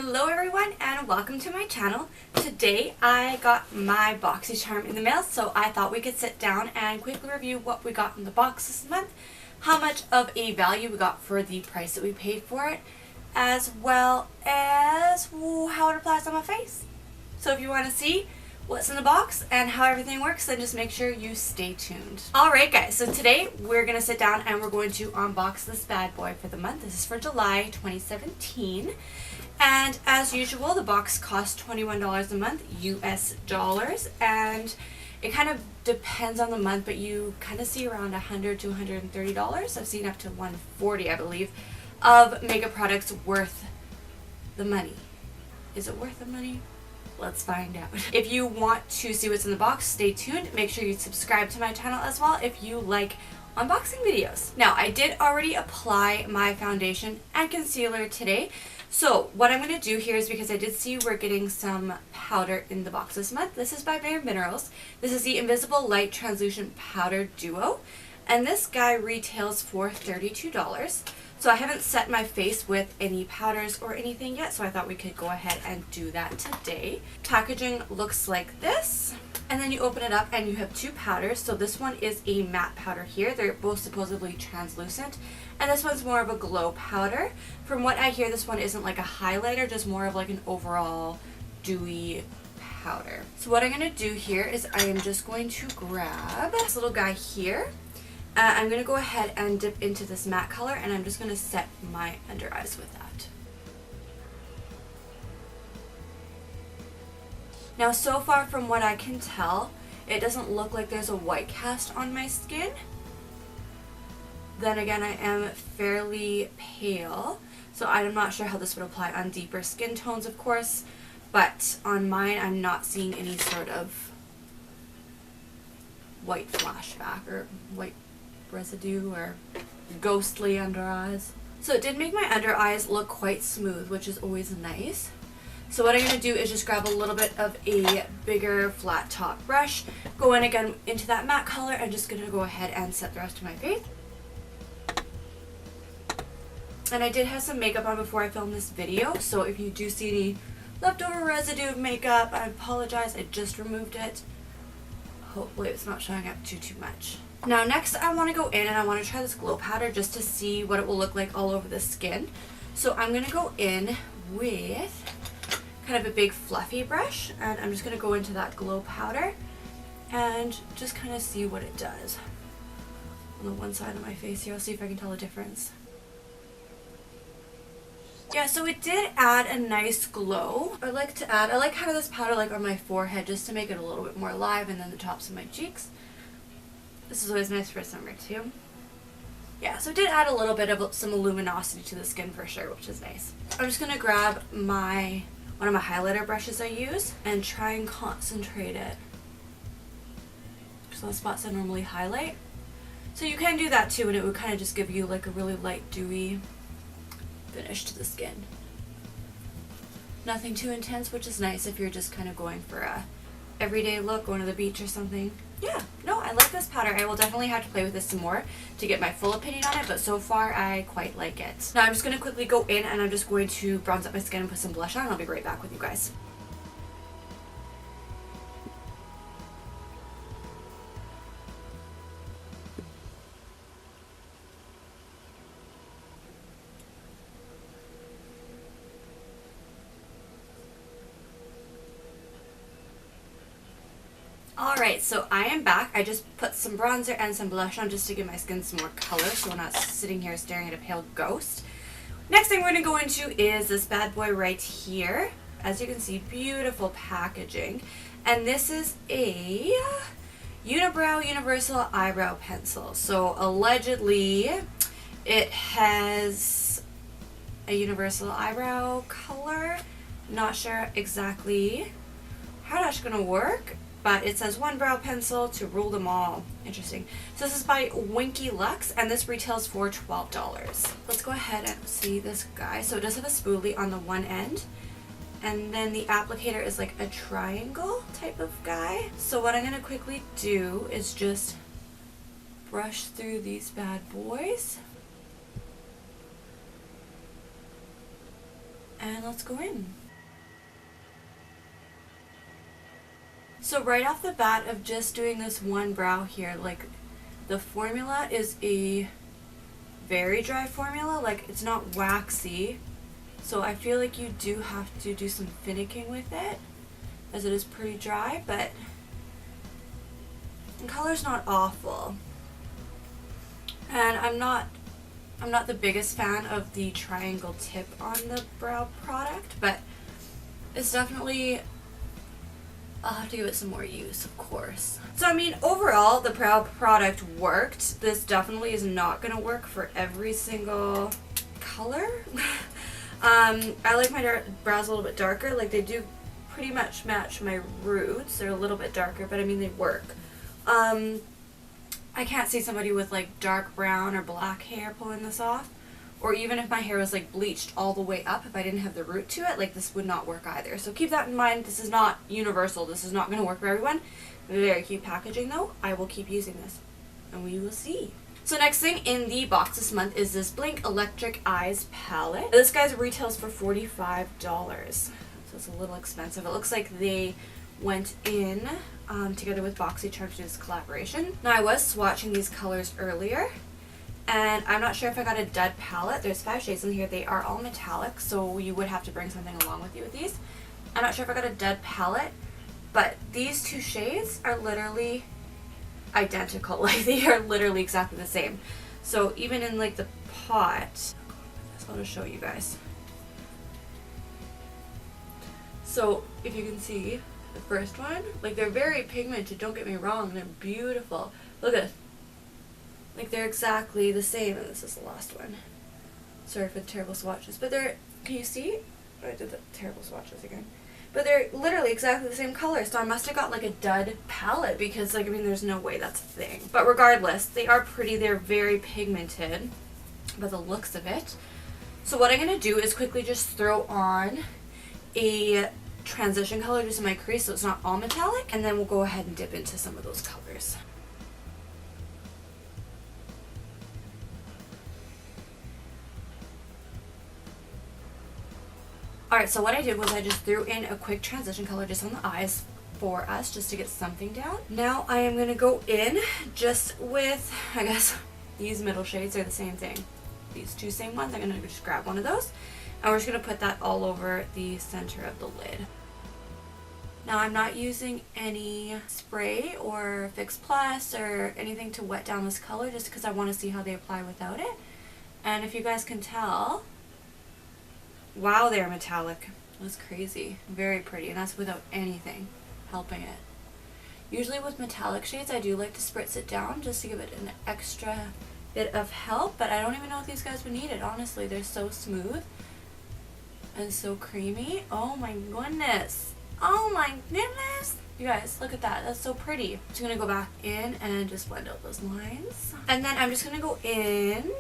Hello everyone and welcome to my channel. Today I got my Boxycharm in the mail, so I thought we could sit down and quickly review what we got in the box this month, how much of a value we got for the price that we paid for it, as well as how it applies on my face. So if you want to see what's in the box and how everything works, then just make sure you stay tuned. Alright guys, so today we're going to sit down and we're going to unbox this bad boy for the month. This is for July 2017. And as usual, the box costs $21 a month, US dollars, and it kind of depends on the month, but you kind of see around $100 to $130. I've seen up to $140, I believe, of makeup products worth the money. Is it worth the money? Let's find out. If you want to see what's in the box, stay tuned. Make sure you subscribe to my channel as well if you like unboxing videos. Now, I did already apply my foundation and concealer today. So what I'm going to do here is, because I did see we're getting some powder in the box this month. This is by Bare Minerals. This is the Invisible Light Translucent Powder Duo. And this guy retails for $32. So I haven't set my face with any powders or anything yet, so I thought we could go ahead and do that today. Packaging looks like this. And then you open it up and you have two powders. So this one is a matte powder here. They're both supposedly translucent. And this one's more of a glow powder. From what I hear, this one isn't like a highlighter, just more of like an overall dewy powder. So what I'm going to do here is I am just going to grab this little guy here. I'm going to go ahead and dip into this matte color, and I'm just going to set my under eyes with that. Now, so far from what I can tell, it doesn't look like there's a white cast on my skin. Then again, I am fairly pale, so I'm not sure how this would apply on deeper skin tones, of course, but on mine, I'm not seeing any sort of white flashback or white residue or ghostly under eyes. So it did make my under eyes look quite smooth, which is always nice. So what I'm going to do is just grab a little bit of a bigger flat top brush, go in again into that matte color, and just going to go ahead and set the rest of my face. And I did have some makeup on before I filmed this video, so if you do see any leftover residue of makeup, I apologize, I just removed it. Hopefully it's not showing up too much. Now next I want to go in and I want to try this glow powder just to see what it will look like all over the skin. So I'm going to go in with kind of a big fluffy brush, and I'm just going to go into that glow powder and just kind of see what it does. On the one side of my face here, I'll see if I can tell a difference. Yeah, so it did add a nice glow. I like kind of this powder like on my forehead just to make it a little bit more alive, and then the tops of my cheeks. This is always nice for summer too. Yeah, so it did add a little bit of some luminosity to the skin for sure, which is nice. I'm just going to grab one of my highlighter brushes I use and try and concentrate it. So the spots I normally highlight. So you can do that too, and it would kind of just give you like a really light dewy finish to the skin. Nothing too intense, which is nice if you're just kind of going for a everyday look, going to the beach or something. Yeah, no, I like this powder. I will definitely have to play with this some more to get my full opinion on it, but so far I quite like it. Now I'm just going to quickly go in and I'm just going to bronze up my skin and put some blush on, and I'll be right back with you guys. Alright, so I am back. I just put some bronzer and some blush on just to give my skin some more color, so we're not sitting here staring at a pale ghost. Next thing we're going to go into is this bad boy right here. As you can see, beautiful packaging. And this is a Unibrow Universal Eyebrow Pencil. So allegedly it has a universal eyebrow color. Not sure exactly how that's going to work, but it says one brow pencil to rule them all. Interesting. So this is by Winky Lux, and this retails for $12. Let's go ahead and see this guy. So it does have a spoolie on the one end, and then the applicator is like a triangle type of guy. So what I'm going to quickly do is just brush through these bad boys. and let's go in. So right off the bat of just doing this one brow here, like the formula is a very dry formula, like it's not waxy, so I feel like you do have to do some finicking with it as it is pretty dry, but the color's not awful. And I'm not the biggest fan of the triangle tip on the brow product, but it's definitely, I'll have to give it some more use, of course. So I mean, overall, the brow product worked. This definitely is not going to work for every single color. I like my brows a little bit darker. Like, they do pretty much match my roots. They're a little bit darker, but I mean, they work. I can't see somebody with like dark brown or black hair pulling this off. Or even if my hair was like bleached all the way up, if I didn't have the root to it, like this would not work either. So keep that in mind. This is not universal. This is not going to work for everyone. Very cute packaging though. I will keep using this and we will see. So next thing in the box this month is this Blink Electric Eyes palette. This guy's retails for $45. So it's a little expensive. It looks like they went in together with Boxycharm to do this collaboration. Now I was swatching these colors earlier, and I'm not sure if I got a dud palette. There's 5 shades in here. They are all metallic, so you would have to bring something along with you with these. I'm not sure if I got a dud palette, but these 2 shades are literally identical. Like, they are literally exactly the same. So even in like the pot, I want to show you guys. So if you can see the first one, like, they're very pigmented, don't get me wrong, they're beautiful. Look at it. Like, they're exactly the same, and this is the last one. Sorry for the terrible swatches, but they're, can you see? Oh, I did the terrible swatches again. But they're literally exactly the same color, so I must have got like a dud palette, because like, I mean, there's no way that's a thing. But regardless, they are pretty, they're very pigmented by the looks of it. So what I'm going to do is quickly just throw on a transition color just in my crease so it's not all metallic, and then we'll go ahead and dip into some of those colors. Alright, so what I did was I just threw in a quick transition color just on the eyes for us, just to get something down. Now I am going to go in just with, I guess, these middle shades are the same thing. These 2 same ones, I'm going to just grab one of those, and we're just going to put that all over the center of the lid. Now I'm not using any spray or Fix Plus or anything to wet down this color, just because I want to see how they apply without it. And if you guys can tell, wow, they're metallic. That's crazy. Very pretty, and that's without anything helping it. Usually with metallic shades, I do like to spritz it down just to give it an extra bit of help, but I don't even know if these guys would need it, honestly. They're so smooth and so creamy. Oh my goodness. Oh my goodness. You guys, look at that. That's so pretty. I'm just going to go back in and just blend out those lines. And then I'm just going to go in,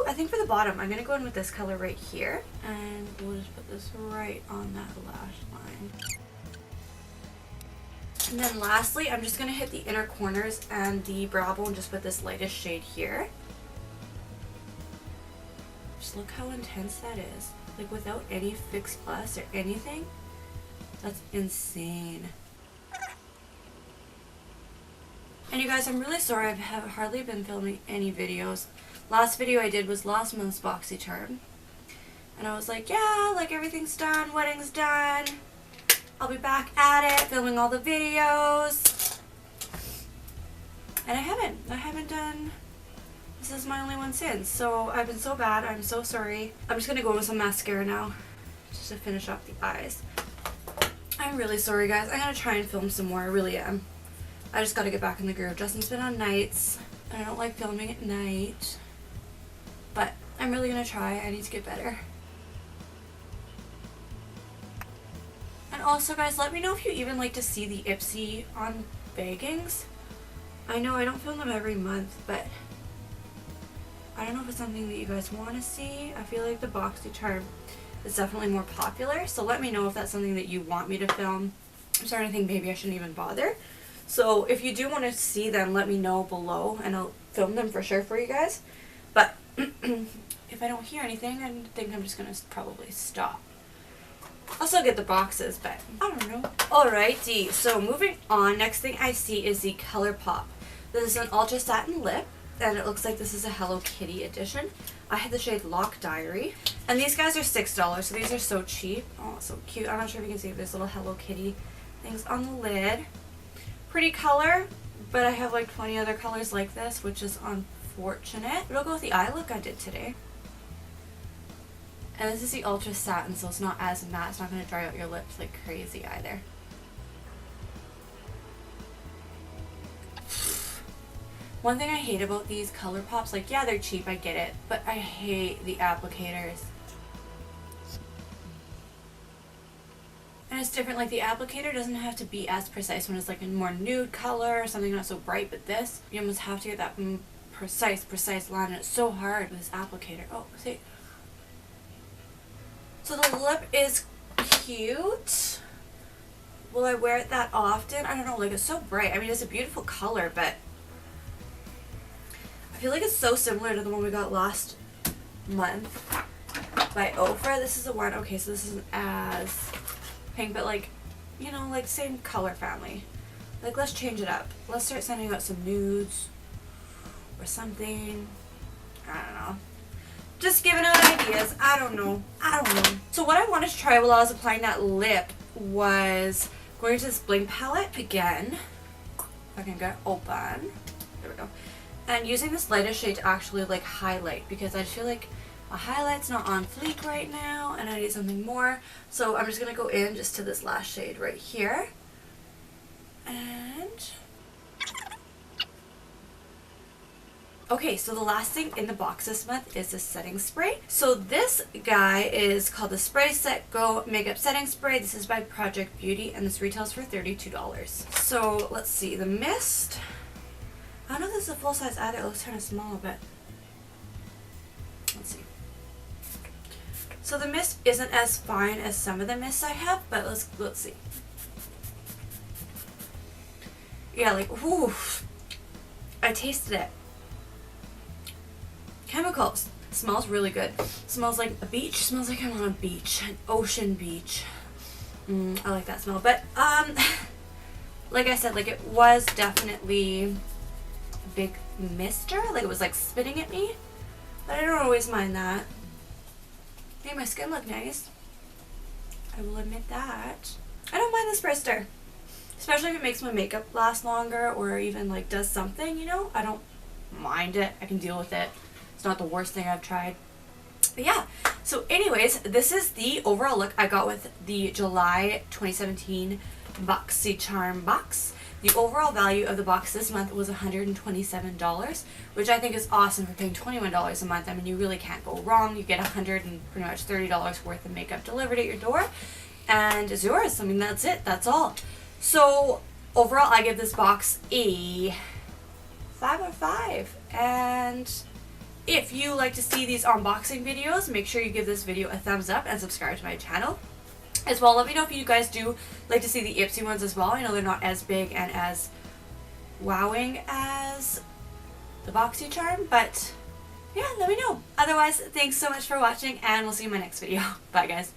I think for the bottom, I'm going to go in with this color right here. And we'll just put this right on that lash line. And then lastly, I'm just going to hit the inner corners and the brow bone just with this lightest shade here. Just look how intense that is. Like, without any Fix Plus or anything. That's insane. And you guys, I'm really sorry, I have hardly been filming any videos. Last video I did was last month's Boxycharm. And I was like, yeah, like, everything's done, wedding's done. I'll be back at it, filming all the videos. And I haven't done, this is my only one since. So I've been so bad, I'm so sorry. I'm just gonna go in with some mascara now, just to finish off the eyes. I'm really sorry, guys. I'm gonna try and film some more, I really am. I just gotta get back in the groove. Justin's been on nights, and I don't like filming at night. But I'm really gonna try. I need to get better. And also, guys, let me know if you even like to see the Ipsy on baggings. I know I don't film them every month, but I don't know if it's something that you guys want to see. I feel like the Boxycharm is definitely more popular, so let me know if that's something that you want me to film. I'm starting to think maybe I shouldn't even bother. So if you do want to see them, let me know below, and I'll film them for sure for you guys. But if I don't hear anything, I think I'm just going to probably stop. I'll still get the boxes, but I don't know. Alrighty, so moving on, next thing I see is the ColourPop. This is an Ultra Satin Lip, and it looks like this is a Hello Kitty edition. I had the shade Lock Diary, and these guys are $6, so these are so cheap. Oh, so cute. I'm not sure if you can see, there's little Hello Kitty things on the lid. Pretty color, but I have like 20 other colors like this, which is unfortunate. But I'll go with the eye look I did today. And this is the Ultra Satin, so it's not as matte. It's not going to dry out your lips like crazy either. One thing I hate about these ColourPops, like, yeah, they're cheap, I get it, but I hate the applicators. And it's different, like the applicator doesn't have to be as precise when it's like a more nude color or something not so bright, but this, you almost have to get that precise line, and it's so hard with this applicator. Oh, see. So the lip is cute. Will I wear it that often? I don't know, like it's so bright. I mean, it's a beautiful color, but I feel like it's so similar to the one we got last month by Ofra. This is the one, okay, so this isn't as pink, but like, you know, like same color family. Like, let's change it up. Let's start sending out some nudes or something. I don't know. Just giving out ideas. I don't know. So what I wanted to try while I was applying that lip was going to this bling palette again. If I can get it open. There we go. And using this lighter shade to actually like highlight, because I feel like my highlight's not on fleek right now and I need something more. So I'm just going to go in just to this last shade right here. And okay, so the last thing in the box this month is the setting spray. So this guy is called the Spray Set Go Makeup Setting Spray. This is by Project Beauty and this retails for $32. So let's see, the mist. I don't know if this is a full size either. It looks kind of small, but let's see. So the mist isn't as fine as some of the mists I have, but let's see. Yeah, like, whoo, I tasted it. Chemicals. Smells really good. Smells like a beach. Smells like I'm on a beach, an ocean beach. I like that smell. But like I said, like it was definitely a big mister. Like it was like spitting at me. But I don't always mind that. Hey, my skin looked nice. I will admit that. I don't mind the spray stir. Especially if it makes my makeup last longer or even like does something, you know? I don't mind it. I can deal with it. It's not the worst thing I've tried. But yeah, so anyways, this is the overall look I got with the July 2017 Boxycharm box. The overall value of the box this month was $127, which I think is awesome for paying $21 a month. I mean, you really can't go wrong. You get $130 worth of makeup delivered at your door, and it's yours. I mean, that's it. That's all. So overall, I give this box a 5 out of 5, and if you like to see these unboxing videos, make sure you give this video a thumbs up and subscribe to my channel. As well, let me know if you guys do like to see the Ipsy ones as well. I know they're not as big and as wowing as the Boxycharm, but yeah, let me know. Otherwise, thanks so much for watching, and we'll see you in my next video. Bye, guys.